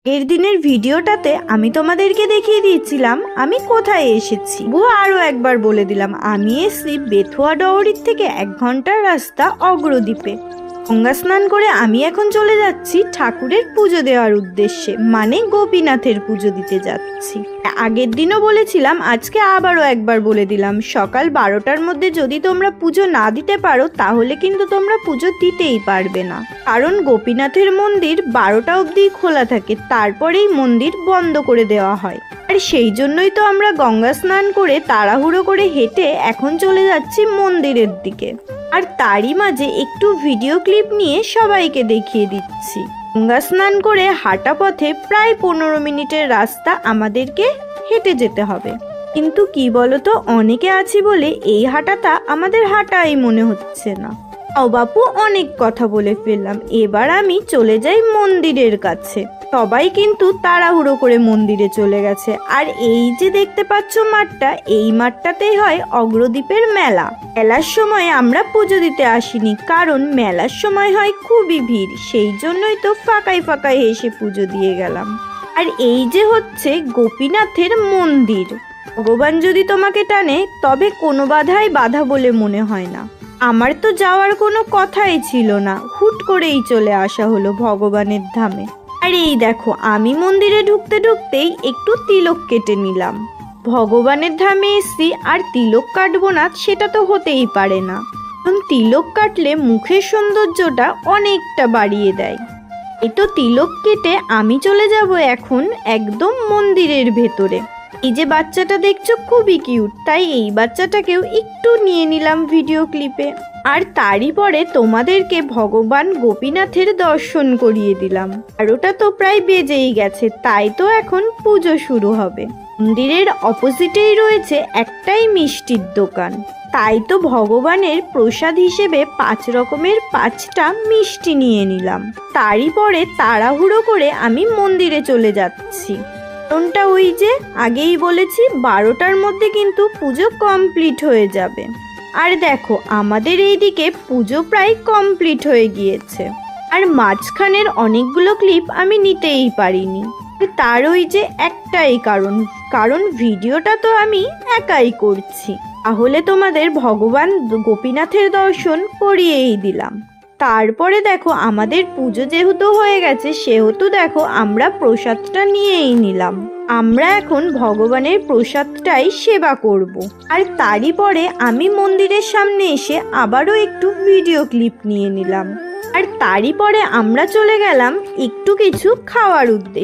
এর দিনের ভিডিওটাতে আমি তোমাদেরকে দেখিয়ে দিয়েছিলাম আমি কোথায় এসেছি। আরো একবার বলে দিলাম, আমি এসেছি বেথুয়া ডহরির থেকে 1 ঘন্টার রাস্তা অগ্রদ্বীপে। গঙ্গা স্নান করে আমি এখন চলে যাচ্ছি ঠাকুরের পুজো দেওয়ার উদ্দেশ্যে, মানে গোপীনাথের পুজো দিতে যাচ্ছি। আগের দিনও বলেছিলাম, আজকে আবারও একবার বলে দিলাম, সকাল 12টার মধ্যে যদি তোমরা পুজো না দিতে পারো তাহলে কিন্তু তোমরা পুজো দিতেই পারবে না, কারণ গোপীনাথের মন্দির 12টা অবধি খোলা থাকে, তারপরেই মন্দির বন্ধ করে দেওয়া হয়। আর সেই জন্যই তো আমরা গঙ্গা স্নান করে তাড়াহুড়ো করে হেঁটে এখন চলে যাচ্ছি মন্দিরের দিকে। আর তারই মাঝে একটু ভিডিও ক্লিপ নিয়ে সবাইকে দেখিয়ে দিচ্ছি। গঙ্গা স্নান করে হাঁটা পথে প্রায় 15 মিনিটের রাস্তা আমাদেরকে হেঁটে যেতে হবে, কিন্তু কি বলতো, অনেকে আছি বলে এই হাঁটাটা আমাদের হাঁটাই মনে হচ্ছে না। ও বাপু, অনেক কথা বলে ফেললাম, এবার আমি চলে যাই মন্দিরের কাছে। সবাই কিন্তু তাড়াহুড়ো করে মন্দিরে চলে গেছে। আর এই যে দেখতে পাচ্ছ মাঠটা, এই মাঠটাতেই হয় অগ্রদ্বীপের মেলা। মেলার সময় আমরা পুজো দিতে আসিনি, কারণ মেলার সময় হয় খুবই ভিড়, সেই জন্যই তো ফাঁকায় ফাঁকায় এসে পুজো দিয়ে গেলাম। আর এই যে হচ্ছে গোপীনাথের মন্দির। ভগবান যদি তোমাকে টানে তবে কোনো বাধাই বাধা বলে মনে হয় না। আমার তো যাওয়ার কোনো কথাই ছিল না, হুট করেই চলে আসা হলো ভগবানের ধামে। আর এই দেখো, আমি মন্দিরে ঢুকতে ঢুকতেই একটু তিলক কেটে নিলাম। ভগবানের ধামে এসছি আর তিলক কাটবো না সেটা তো হতেই পারে না, কারণ তিলক কাটলে মুখের সৌন্দর্যটা অনেকটা বাড়িয়ে দেয়। এই তো তিলক কেটে আমি চলে যাব এখন একদম মন্দিরের ভেতরে। এই যে বাচ্চাটা দেখছো খুবই কিউট, তাই এই বাচ্চাটাকেও একটু নিয়ে নিলাম ভিডিও ক্লিপে। আর তারই পরে তোমাদেরকে ভগবান গোপীনাথের দর্শন করিয়ে দিলাম। আর ওটা তো প্রায় বেজেই গেছে, তাই তো এখন পুজো শুরু হবে। মন্দিরের অপোজিটেই রয়েছে একটাই মিষ্টির দোকান, তাই তো ভগবানের প্রসাদ হিসেবে 5 রকমের 5টা মিষ্টি নিয়ে নিলাম। তারই পরে তাড়াহুড়ো করে আমি মন্দিরে চলে যাচ্ছি। কারণটা ওই যে আগেই বলেছি, 12টার মধ্যে কিন্তু পুজো কমপ্লিট হয়ে যাবে। আর দেখো, আমাদের এইদিকে পুজো প্রায় কমপ্লিট হয়ে গিয়েছে। আর মাঝখানের অনেকগুলো ক্লিপ আমি নিতেই পারিনি, তার ওই যে একটাই কারণ ভিডিওটা তো আমি একাই করছি, তাহলে তোমাদের ভগবান গোপীনাথের দর্শন করিয়েই দিলাম। তারপরে দেখো, আমাদের পুজো যেহেতু হয়ে গেছে সেহেতু দেখো আমরা প্রসাদটা নিয়েই নিলাম। আমরা এখন ভগবানের প্রসাদটাই সেবা করব। আর তারই পরে আমি মন্দিরের সামনে এসে আবারও একটু ভিডিও ক্লিপ নিয়ে নিলাম। আর তারই পরে আমরা চলে গেলাম একটু কিছু খাওয়ার উদ্দেশ্যে।